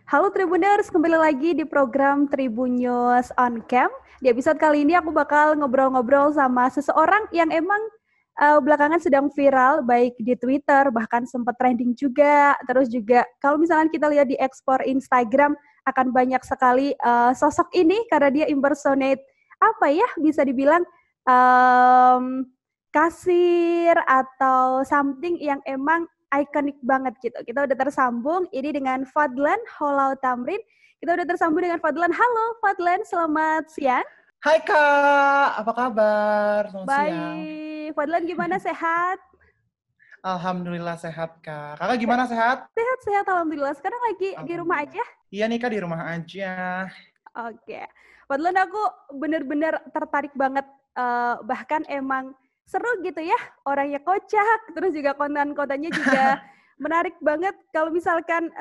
Halo Tribuners, kembali lagi di program Tribun News on Cam. Di episode kali ini aku bakal ngobrol-ngobrol sama seseorang yang emang belakangan sedang viral, baik di Twitter, bahkan sempat trending juga. Terus juga kalau misalnya kita lihat di explore Instagram, akan banyak sekali sosok ini karena dia impersonate, bisa dibilang um, kasir atau something yang emang ikonik banget gitu. Kita udah tersambung ini dengan Fadlan Holau Tamrin. Kita udah tersambung dengan Fadlan. Halo Fadlan, selamat siang. Hai Kak, apa kabar? Selamat siang. Baik, Fadlan gimana, sehat? Alhamdulillah sehat Kak. Kakak gimana Se- sehat? Sehat-sehat alhamdulillah. Sekarang lagi di rumah Alhamdulillah. aja? Iya nih Kak, di rumah aja. Oke. Fadlan, aku bener-bener tertarik banget. Bahkan emang seru gitu ya. Orangnya kocak, terus juga konten-kontennya juga menarik banget. Kalau misalkan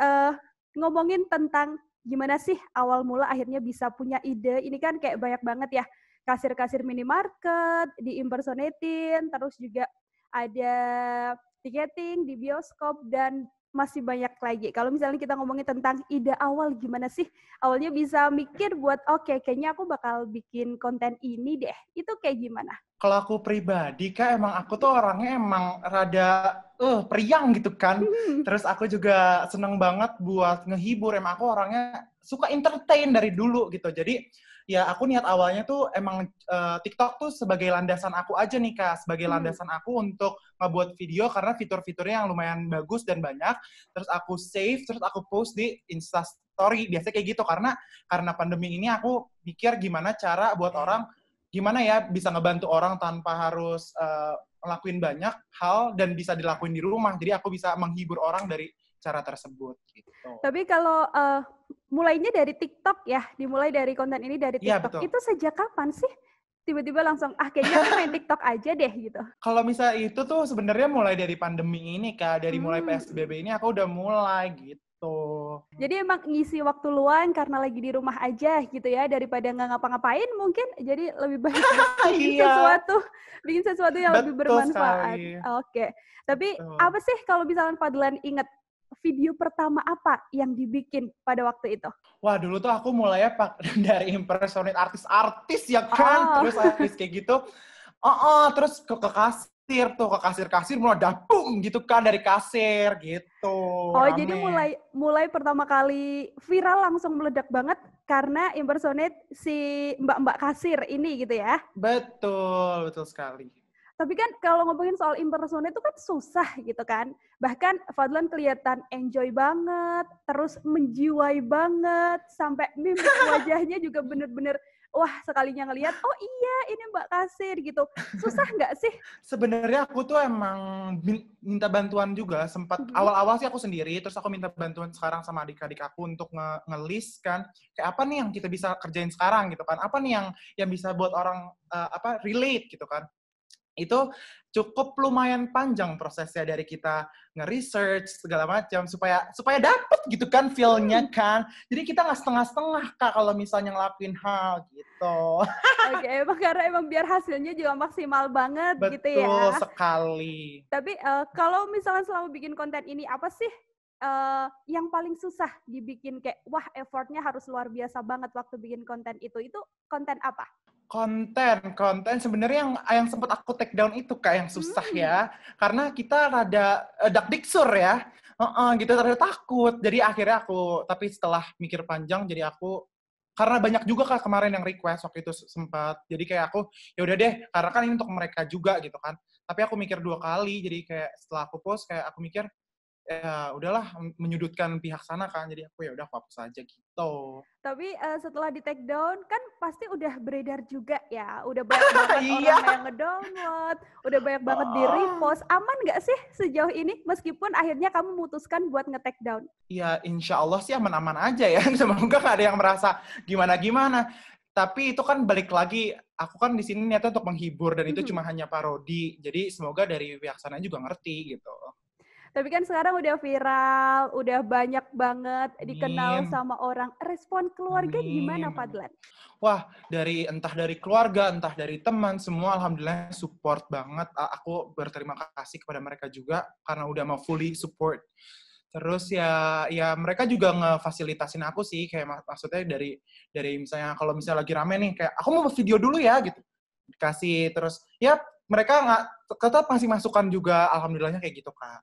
ngomongin tentang gimana sih awal mula akhirnya bisa punya ide. Ini kan kayak banyak banget ya. Kasir-kasir minimarket, diimpersonatin, terus juga ada tiketing di bioskop, dan masih banyak lagi. Kalau misalnya kita ngomongin tentang ide awal, gimana sih awalnya bisa mikir buat oke, kayaknya aku bakal bikin konten ini deh. Itu kayak gimana? Kalau aku pribadi Kak, emang aku tuh orangnya emang rada periang gitu kan. Terus aku juga seneng banget buat ngehibur. Emang aku orangnya suka entertain dari dulu gitu. Jadi ya aku niat awalnya tuh emang TikTok tuh sebagai landasan aku aja nih Kak. Sebagai landasan aku untuk ngebuat video karena fitur-fiturnya yang lumayan bagus dan banyak. Terus aku save, terus aku post di Instastory. Biasanya kayak gitu karena pandemi ini aku mikir gimana cara buat orang, gimana ya bisa ngebantu orang tanpa harus ngelakuin banyak hal dan bisa dilakuin di rumah. Jadi aku bisa menghibur orang dari cara tersebut gitu. Tapi kalau mulainya dari TikTok ya, dimulai dari konten ini dari Iya, TikTok. betul. Itu sejak kapan sih? Tiba-tiba langsung, kayaknya aku main TikTok aja deh gitu. Kalau misalnya itu tuh sebenarnya mulai dari pandemi ini Kak, dari mulai PSBB ini aku udah mulai gitu. Jadi emang ngisi waktu luang karena lagi di rumah aja gitu ya, daripada nggak ngapa-ngapain mungkin, jadi lebih baik bikin Iya, sesuatu, bikin sesuatu yang lebih betul bermanfaat. sekali. Oke. Tapi Betul. apa sih kalau misalnya Fadlan inget video pertama apa yang dibikin pada waktu itu? Wah, dulu tuh aku mulainya dari impersonate artis-artis ya kan, Oh, terus habis kayak gitu, terus ke kasir tuh, ke kasir-kasir mulai dapung gitu kan dari kasir gitu, oh, jadi rame. mulai pertama kali viral langsung meledak banget karena impersonate si mbak-mbak kasir ini gitu ya. Betul, betul sekali. Tapi kan kalau ngomongin soal impersonate itu kan susah gitu kan. Bahkan Fadlan kelihatan enjoy banget, terus menjiwai banget, sampai mimik wajahnya juga bener-bener, wah sekalinya ngelihat, oh iya ini Mbak Kasir gitu. Susah nggak sih? Sebenarnya aku tuh emang minta bantuan juga, sempat Mhm. awal-awal sih aku sendiri, terus aku minta bantuan sekarang sama adik-adik aku untuk nge-list kan, kayak apa nih yang kita bisa kerjain sekarang gitu kan, apa nih yang bisa buat orang relate gitu kan. Itu cukup lumayan panjang prosesnya dari kita nge-research segala macam supaya dapet gitu kan feel-nya Hmm. kan. Jadi kita nggak setengah-setengah Kak kalau misalnya ngelakuin hal gitu. Oke, karena emang biar hasilnya juga maksimal banget gitu Betul ya. sekali. Tapi kalau misalnya selama bikin konten ini, apa sih yang paling susah dibikin, kayak wah effortnya harus luar biasa banget waktu bikin konten itu? Itu konten apa? Konten sebenarnya yang sempat aku take down itu Kak yang susah Hmm. ya. Karena kita rada dakdiksur ya. Gitu rada takut. Jadi akhirnya tapi setelah mikir panjang jadi aku, karena banyak juga Kak kemarin yang request waktu itu sempat. Jadi kayak aku ya udah deh, karena kan ini untuk mereka juga gitu kan. Tapi aku mikir 2 kali. Jadi kayak setelah aku post kayak aku mikir ya udahlah, menyudutkan pihak sana kan. Jadi aku ya udah hapus aja gitu. Tapi setelah di take down kan pasti udah beredar juga ya, udah banyak banget Iya. orang yang ngedownload, udah banyak banget di repost. Aman nggak sih sejauh ini meskipun akhirnya kamu memutuskan buat nge-take down? Ya, insya Allah sih aman-aman aja ya. Semoga nggak ada yang merasa gimana-gimana. Tapi itu kan balik lagi, aku kan di sini niatnya untuk menghibur, dan itu cuma hanya parodi. Jadi semoga dari pihak sana juga ngerti gitu. Tapi kan sekarang udah viral, udah banyak banget dikenal Amin. sama orang. Respon keluarga gimana, Amin. Amin. Fadlan? Wah, entah dari keluarga, entah dari teman, semua alhamdulillah support banget. Aku berterima kasih kepada mereka juga karena udah mau fully support. Terus ya mereka juga ngefasilitasin aku sih, kayak maksudnya dari misalnya kalau misalnya lagi rame nih, kayak aku mau video dulu ya gitu, dikasih. Terus ya mereka nggak tetap masih masukan juga, alhamdulillahnya kayak gitu Kak.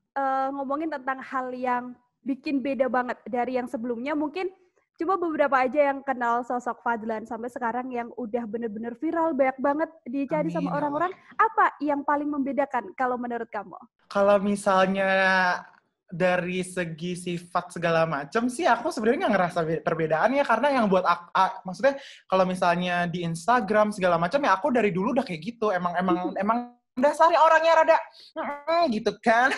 Ngomongin tentang hal yang bikin beda banget dari yang sebelumnya, mungkin cuma beberapa aja yang kenal sosok Fadlan sampai sekarang yang udah bener-bener viral, banyak banget dicari sama Amin ya Allah. orang-orang. Apa yang paling membedakan kalau menurut kamu? Kalau misalnya dari segi sifat segala macam sih, aku sebenarnya nggak ngerasa perbedaannya, karena yang buat aku, maksudnya kalau misalnya di Instagram segala macam ya aku dari dulu udah kayak gitu, emang dasarnya orangnya rada gitu kan.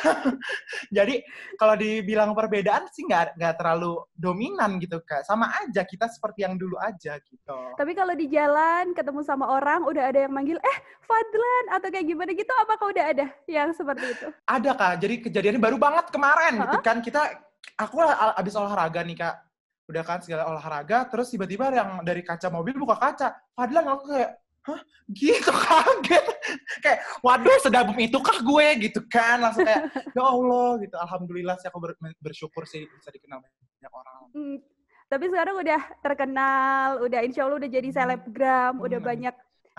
Jadi kalau dibilang perbedaan sih nggak terlalu dominan gitu Kak, sama aja kita seperti yang dulu aja gitu. Tapi kalau di jalan ketemu sama orang udah ada yang manggil, Fadlan atau kayak gimana gitu, apakah udah ada yang seperti itu? Ada Kak, jadi kejadiannya baru banget kemarin gitu kan, aku abis olahraga nih Kak, udah kan segala olahraga, terus tiba-tiba yang dari kaca mobil buka kaca, Fadlan, aku kayak, hah? Gitu, kaget. Kayak, waduh sedabum itukah gue gitu kan, langsung kayak, ya Allah gitu, alhamdulillah sih aku bersyukur sih bisa dikenal banyak orang. Tapi sekarang udah terkenal, udah insya Allah udah jadi selebgram, udah banyak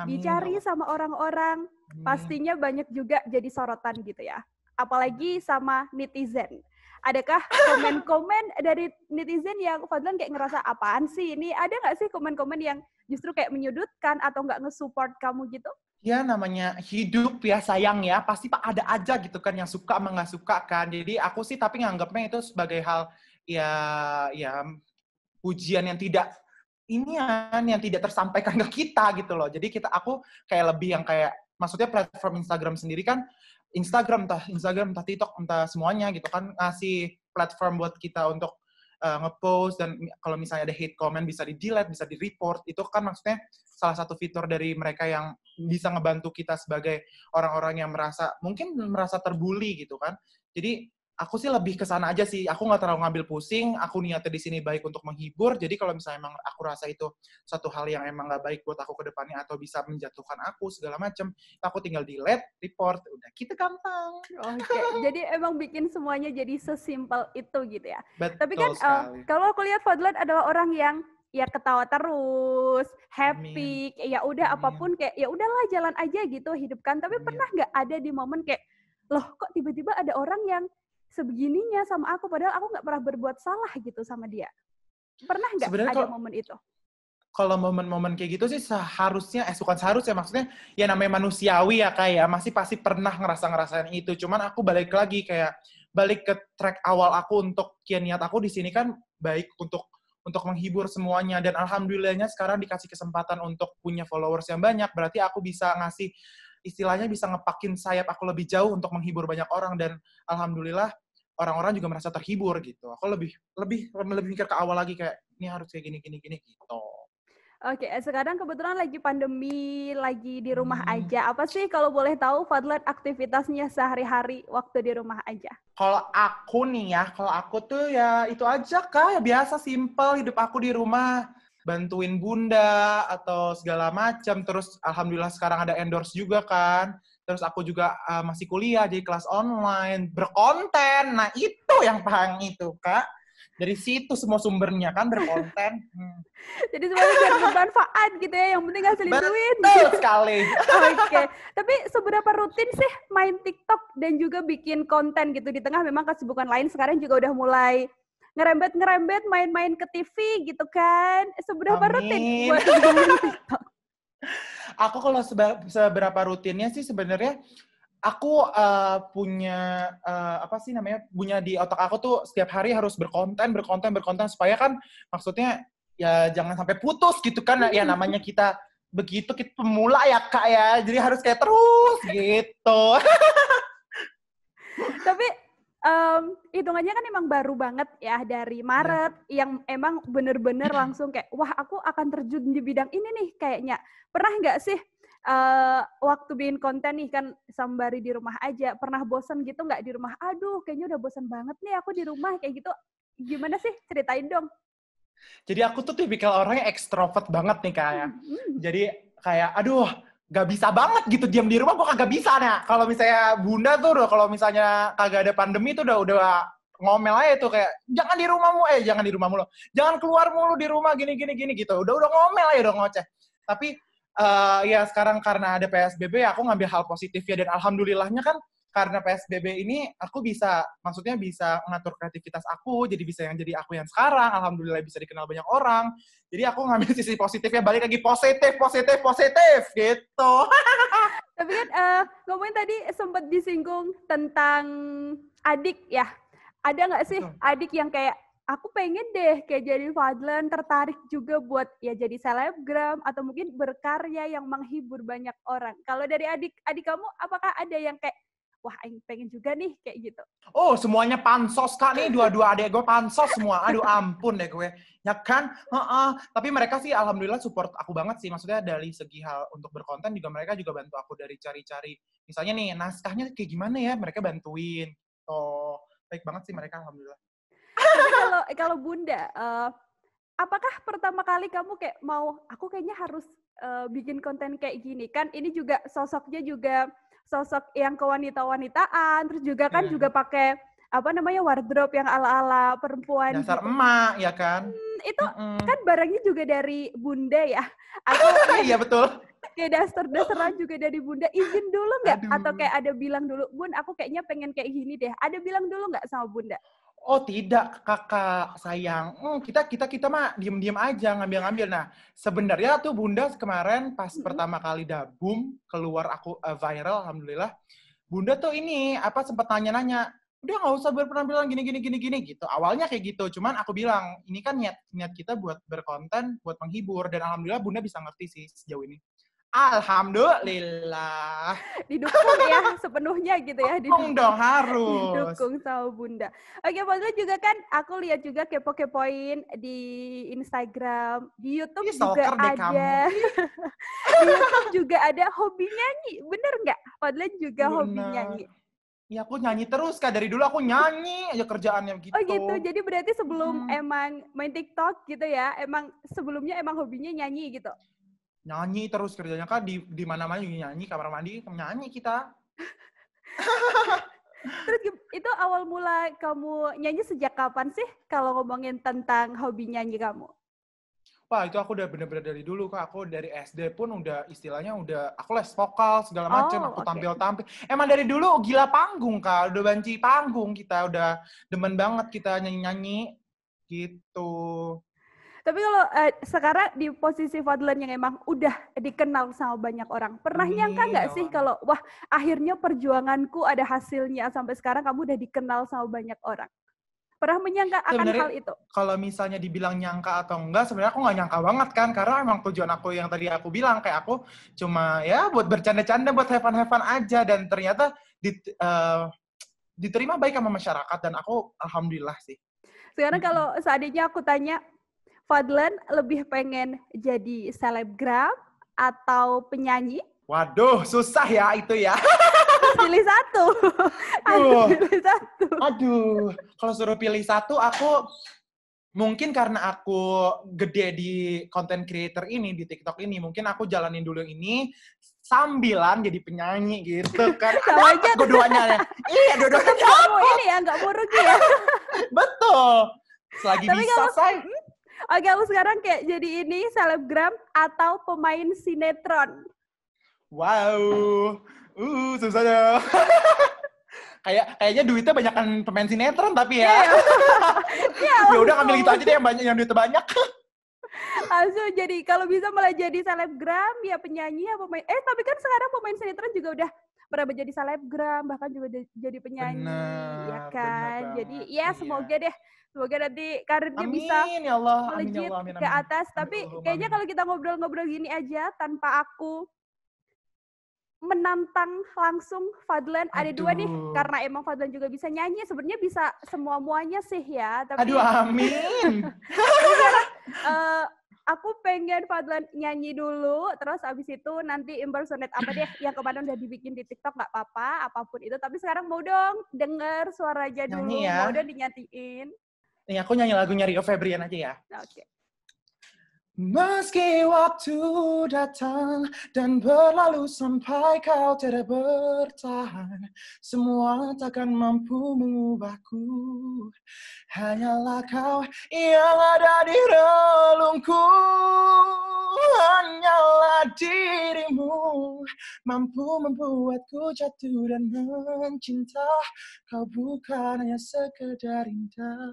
dicari sama orang-orang, pastinya banyak juga jadi sorotan gitu ya. Apalagi sama netizen. Adakah komen-komen dari netizen yang Fadlan kayak ngerasa apaan sih ini? Ada nggak sih komen-komen yang justru kayak menyudutkan atau nggak nge-support kamu gitu? Ya namanya hidup ya sayang ya, pasti ada aja gitu kan yang suka sama nggak suka kan. Jadi aku sih tapi nganggapnya itu sebagai hal ya pujian yang tidak yang tidak tersampaikan ke kita gitu loh. Jadi aku kayak lebih yang kayak, maksudnya platform Instagram sendiri kan, Instagram entah TikTok entah semuanya gitu kan, ngasih platform buat kita untuk ngepost, dan kalau misalnya ada hate comment bisa di-delete, bisa di-report. Itu kan maksudnya salah satu fitur dari mereka yang bisa ngebantu kita sebagai orang-orang yang mungkin merasa terbully gitu kan. Jadi aku sih lebih ke sana aja sih. Aku nggak terlalu ngambil pusing. Aku niatnya di sini baik untuk menghibur. Jadi kalau misalnya emang aku rasa itu satu hal yang emang nggak baik buat aku ke depannya atau bisa menjatuhkan aku segala macam, aku tinggal delete, report, udah gitu gampang. Oke, jadi emang bikin semuanya jadi sesimpel itu gitu ya. Betul Tapi kan sekali. kalau aku lihat Fadlan adalah orang yang ya ketawa terus, happy, Amin. ya udah Amin. apapun kayak ya udahlah jalan aja gitu hidupkan. Tapi pernah nggak ada di momen kayak, loh kok tiba-tiba ada orang yang sebegininya sama aku padahal aku nggak pernah berbuat salah gitu sama dia. Pernah nggak ada momen itu? Kalau momen-momen kayak gitu sih seharusnya, bukan seharusnya, maksudnya ya namanya manusiawi ya kayak masih pasti pernah ngerasain itu. Cuman aku balik ke track awal aku untuk niat aku di sini kan baik untuk menghibur semuanya, dan alhamdulillahnya sekarang dikasih kesempatan untuk punya followers yang banyak, berarti aku bisa ngasih, istilahnya bisa ngepakin sayap aku lebih jauh untuk menghibur banyak orang, dan alhamdulillah orang-orang juga merasa terhibur gitu. Aku lebih mikir ke awal lagi, kayak ini harus kayak gini gitu. Oke, sekarang kebetulan lagi pandemi, lagi di rumah aja. Apa sih kalau boleh tahu Fadlan aktivitasnya sehari-hari waktu di rumah aja? Kalau aku tuh ya itu aja Kak, ya biasa simple hidup aku di rumah, bantuin bunda atau segala macam. Terus alhamdulillah sekarang ada endorse juga kan. Terus aku juga masih kuliah jadi kelas online, berkonten. Nah, itu yang paling itu, Kak. Dari situ semua sumbernya kan berkonten. Jadi semuanya biar bermanfaat gitu ya, yang penting ngasilin duit. Betul sekali. Oke, tapi seberapa rutin sih main TikTok dan juga bikin konten gitu di tengah memang kesibukan lain sekarang juga udah mulai ngerembet main-main ke TV gitu kan. Seberapa rutin buat main TikTok? Aku kalau seberapa rutinnya sih sebenarnya aku punya punya di otak aku tuh setiap hari harus berkonten supaya kan maksudnya ya jangan sampai putus gitu kan, ya namanya kita begitu, kita pemula ya Kak ya, jadi harus kayak terus gitu. Tapi hitungannya kan emang baru banget ya dari Maret yang emang bener-bener langsung kayak wah aku akan terjun di bidang ini nih kayaknya. Pernah nggak sih waktu bikin konten nih kan sembari di rumah aja, pernah bosan gitu nggak di rumah? Aduh kayaknya udah bosan banget nih aku di rumah kayak gitu. Gimana sih? Ceritain dong. Jadi aku tuh tipikal orangnya ekstrovert banget nih Kak ya. Jadi kayak aduh gak bisa banget gitu diam di rumah, gue kagak bisa. Nah kalau misalnya bunda tuh udah, kalau misalnya kagak ada pandemi tuh udah ngomel aja tuh kayak jangan di rumah mulu, jangan keluar mulu di rumah gini gitu. Udah ngomel aja, udah ngoceh. Tapi ya sekarang karena ada PSBB aku ngambil hal positif ya, dan alhamdulillahnya kan karena PSBB ini aku maksudnya bisa mengatur kreativitas aku, jadi bisa jadi aku yang sekarang, alhamdulillah bisa dikenal banyak orang. Jadi aku ngambil sisi positifnya, balik lagi positif gitu. Tapi kan ngomongin tadi sempat disinggung tentang adik ya. Ada nggak sih adik yang kayak aku pengen deh kayak jadi Fadlan, tertarik juga buat ya jadi selebgram atau mungkin berkarya yang menghibur banyak orang. Kalau dari adik kamu, apakah ada yang kayak wah, pengen juga nih kayak gitu? Oh, semuanya pansos, Kak. Nih, dua-dua adik gue pansos semua. Aduh, ampun deh gue. Ya kan? Tapi mereka sih alhamdulillah support aku banget sih. Maksudnya dari segi hal untuk berkonten juga mereka juga bantu aku dari cari-cari. Misalnya nih, naskahnya kayak gimana ya? Mereka bantuin. Oh, baik banget sih mereka, alhamdulillah. Tapi kalau Bunda, apakah pertama kali kamu kayak aku kayaknya harus bikin konten kayak gini? Kan ini juga sosoknya juga sosok yang kewanita-wanitaan, terus juga kan juga pakai wardrobe yang ala-ala perempuan. Dasar gitu. Emak, ya kan? Itu kan barangnya juga dari Bunda ya? Iya, betul. Kayak dasar-dasaran juga dari Bunda. Izin dulu nggak? Atau kayak ada bilang dulu, Bun, aku kayaknya pengen kayak gini deh. Ada bilang dulu nggak sama Bunda? Oh tidak, kakak sayang. Kita mah diem-diem aja, ngambil-ngambil. Nah, sebenarnya tuh Bunda kemarin pas pertama kali dabum keluar aku viral, alhamdulillah. Bunda tuh ini sempat nanya-nanya, udah nggak usah berpenampilan gini gitu. Awalnya kayak gitu, cuman aku bilang ini kan niat kita buat berkonten, buat menghibur, dan alhamdulillah Bunda bisa ngerti sih sejauh ini. Alhamdulillah. Didukung ya sepenuhnya gitu ya. Didukung dong, harus. Didukung sama Bunda. Oke, Fadlan juga kan aku lihat juga kepo-kepoin di Instagram, di YouTube juga ada. Di YouTube juga ada hobi nyanyi. Bener nggak? Fadlan juga hobi nyanyi. Ya aku nyanyi terus, Kak. Dari dulu aku nyanyi aja kerjaannya gitu. Oh gitu, jadi berarti sebelum emang main TikTok gitu ya, sebelumnya hobinya nyanyi gitu? Nyanyi terus kerjanya, Kak, di mana-mana juga nyanyi, kamar mandi nyanyi kita. Terus itu awal mula kamu nyanyi sejak kapan sih kalau ngomongin tentang hobi nyanyi kamu? Wah, itu aku udah bener-bener dari dulu, Kak. Aku dari SD pun aku les vokal segala macam, aku tampil-tampil. Emang dari dulu gila panggung, Kak. Udah banci panggung kita, udah demen banget kita nyanyi-nyanyi gitu. Tapi kalau sekarang di posisi Fadlan yang emang udah dikenal sama banyak orang, pernah nyangka nggak sih kalau wah akhirnya perjuanganku ada hasilnya sampai sekarang kamu udah dikenal sama banyak orang? Pernah menyangka akan hal itu? Kalau misalnya dibilang nyangka atau enggak, sebenarnya aku nggak nyangka banget kan, karena emang tujuan aku yang tadi aku bilang, kayak aku cuma ya buat bercanda-canda, buat have fun aja, dan ternyata diterima baik sama masyarakat, dan aku alhamdulillah sih. Sekarang kalau seandainya aku tanya, Fadlan lebih pengen jadi selebgram atau penyanyi? Waduh, susah ya itu ya. Pilih satu. Pilih satu. Aduh, kalau suruh pilih satu, aku mungkin karena aku gede di content creator ini, di TikTok ini, mungkin aku jalanin dulu ini sambilan jadi penyanyi gitu kan. Sama aja. Dua-duanya. Iya, dua-duanya. Ini ya, nggak mau rugi ya. Betul. Selagi tapi bisa, say. Oke, lu sekarang kayak jadi ini selebgram atau pemain sinetron? Wow. Susah dong. Kayaknya duitnya banyakan pemain sinetron tapi ya. Ya udah ambil gitu aja deh yang duitnya banyak. Langsung jadi kalau bisa malah jadi selebgram ya penyanyi ya pemain. Tapi kan sekarang pemain sinetron juga udah pernah menjadi selebgram, bahkan juga jadi penyanyi, ya kan? Jadi ya semoga deh, semoga nanti karirnya bisa melejit ke atas. Tapi kayaknya kalau kita ngobrol-ngobrol gini aja tanpa aku menantang langsung Fadlan, ada dua nih, karena emang Fadlan juga bisa nyanyi, sebenarnya bisa semua-muanya sih ya. Tapi, aduh, amin. aku pengen Fadlan nyanyi dulu, terus abis itu nanti impersonate apa deh yang kemarin udah dibikin di TikTok, nggak apa-apa, apapun itu. Tapi sekarang mau dong denger suaranya dulu, ya. Mau dong dinyatiin. Nih aku nyanyi lagunya Rio Febrian aja ya. Oke. Meski waktu datang dan berlalu sampai kau tidak bertahan, semua takkan mampu mengubahku. Hanyalah kau yang ada di relungku. Hanyalah dirimu mampu membuatku jatuh dan mencinta. Kau bukan hanya sekedar indah,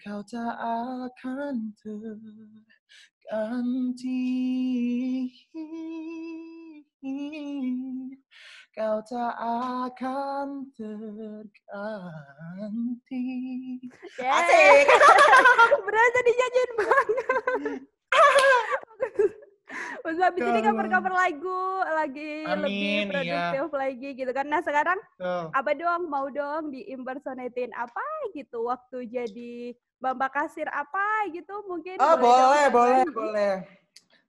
kau tak akan terganti. Kau tak akan terganti. Asik. Berasa dinyanyiin banget. Terus habis ini cover-cover lagu lagi lebih produktif lagi gitu kan. Nah sekarang apa dong, mau dong di-impersonatein apa gitu waktu jadi Mbak kasir apa gitu mungkin. Boleh.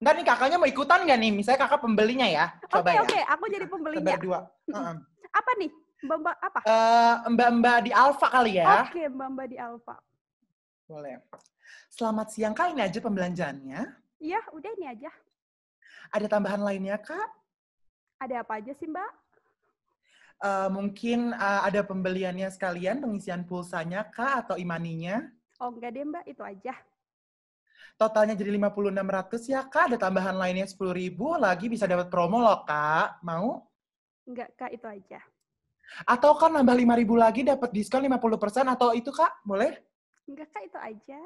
Ntar nih kakaknya mau ikutan nggak nih? Misalnya kakak pembelinya ya. Oke, aku jadi pembelinya. Berdua. Apa nih? Mbak apa? Mbak di Alfa kali ya. Oke, Mbak di Alfa. Boleh. Selamat siang, Kak. Ini aja pembelanjaannya. Iya, udah ini aja. Ada tambahan lainnya, Kak? Ada apa aja sih, Mbak? Mungkin ada pembeliannya sekalian, pengisian pulsanya, Kak, atau e-money-nya? Oh, enggak deh, Mbak. Itu aja. Totalnya jadi 5.600 ya, Kak. Ada tambahan lainnya 10.000, lagi bisa dapat promo loh, Kak. Mau? Enggak, Kak. Itu aja. Atau kan nambah 5.000 lagi dapat diskon 50% atau itu, Kak? Boleh? Enggak, Kak. Itu aja.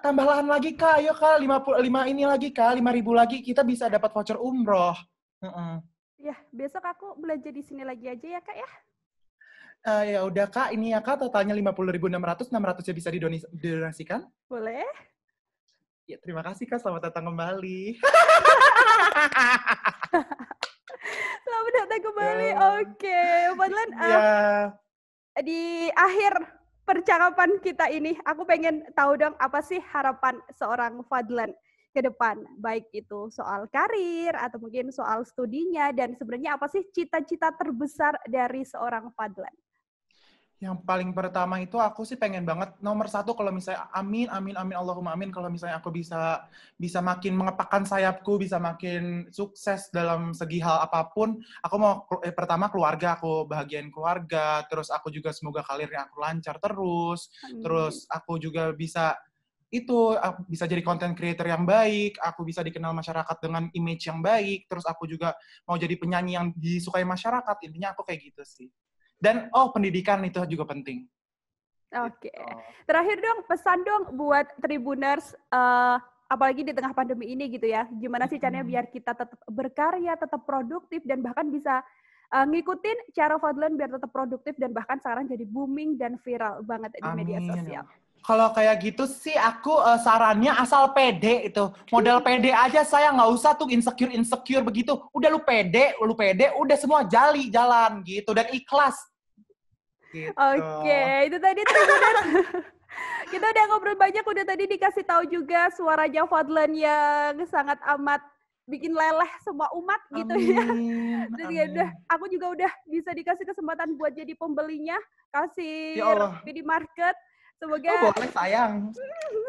Tambahan lagi, Kak. Ayo, Kak. 5 ini lagi, Kak. 5.000 lagi kita bisa dapat voucher umroh. Ya, besok aku belanja di sini lagi aja ya, Kak ya. Ya udah, Kak. Ini ya, Kak. Totalnya 50.600. 600-nya bisa didonasikan? Boleh. Ya, terima kasih, Kak. Selamat datang kembali. Selamat datang kembali. Oke. Fadlan, di akhir percakapan kita ini, aku pengen tahu dong apa sih harapan seorang Fadlan ke depan, baik itu soal karir atau mungkin soal studinya, dan sebenarnya apa sih cita-cita terbesar dari seorang Fadlan? Yang paling pertama itu aku sih pengen banget nomor 1 kalau misalnya amin Allahumma amin, kalau misalnya aku bisa makin mengepakkan sayapku, bisa makin sukses dalam segi hal apapun. Aku mau pertama keluarga, aku bahagiain keluarga, terus aku juga semoga karirnya aku lancar terus. Terus aku juga bisa jadi content creator yang baik, aku bisa dikenal masyarakat dengan image yang baik, terus aku juga mau jadi penyanyi yang disukai masyarakat. Intinya aku kayak gitu sih. Dan pendidikan itu juga penting. Oke. Terakhir dong, pesan dong buat Tribuners, apalagi di tengah pandemi ini gitu ya. Gimana sih caranya biar kita tetap berkarya, tetap produktif, dan bahkan bisa ngikutin cara Fadlan biar tetap produktif dan bahkan sekarang jadi booming dan viral banget di media sosial. Kalau kayak gitu sih aku sarannya asal pede itu. Modal pede aja, saya nggak usah tuh insecure begitu. Udah lu pede, udah semua jalan gitu dan ikhlas. Gitu. Oke, itu tadi Tribuners. Kita udah ngobrol banyak, udah tadi dikasih tahu juga suaranya Fadlan yang sangat amat bikin leleh semua umat gitu ya. Terus udah, aku juga udah bisa dikasih kesempatan buat jadi pembelinya, kasih di market. Semoga boleh sayang.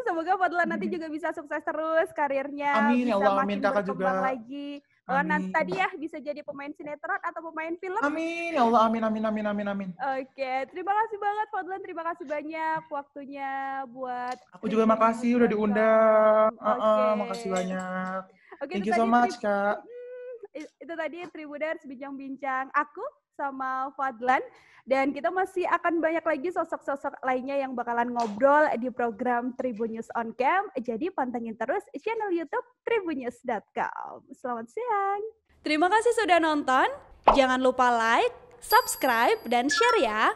Semoga Fadlan nanti juga bisa sukses terus karirnya, amin, bisa Allah, makin kakak berkembang juga lagi. Nanti tadi ya bisa jadi pemain sinetron atau pemain film. Amin, ya Allah, amin. Oke, terima kasih banget Fadlan, terima kasih banyak waktunya buat. Aku juga makasih udah diundang. Makasih banyak. Thank you so much, Kak. Itu tadi Tribuners bincang-bincang aku sama Fadlan, dan kita masih akan banyak lagi sosok-sosok lainnya yang bakalan ngobrol di program Tribun News on Cam. Jadi pantengin terus channel YouTube tribunnews.com. Selamat siang. Terima kasih sudah nonton. Jangan lupa like, subscribe, dan share ya.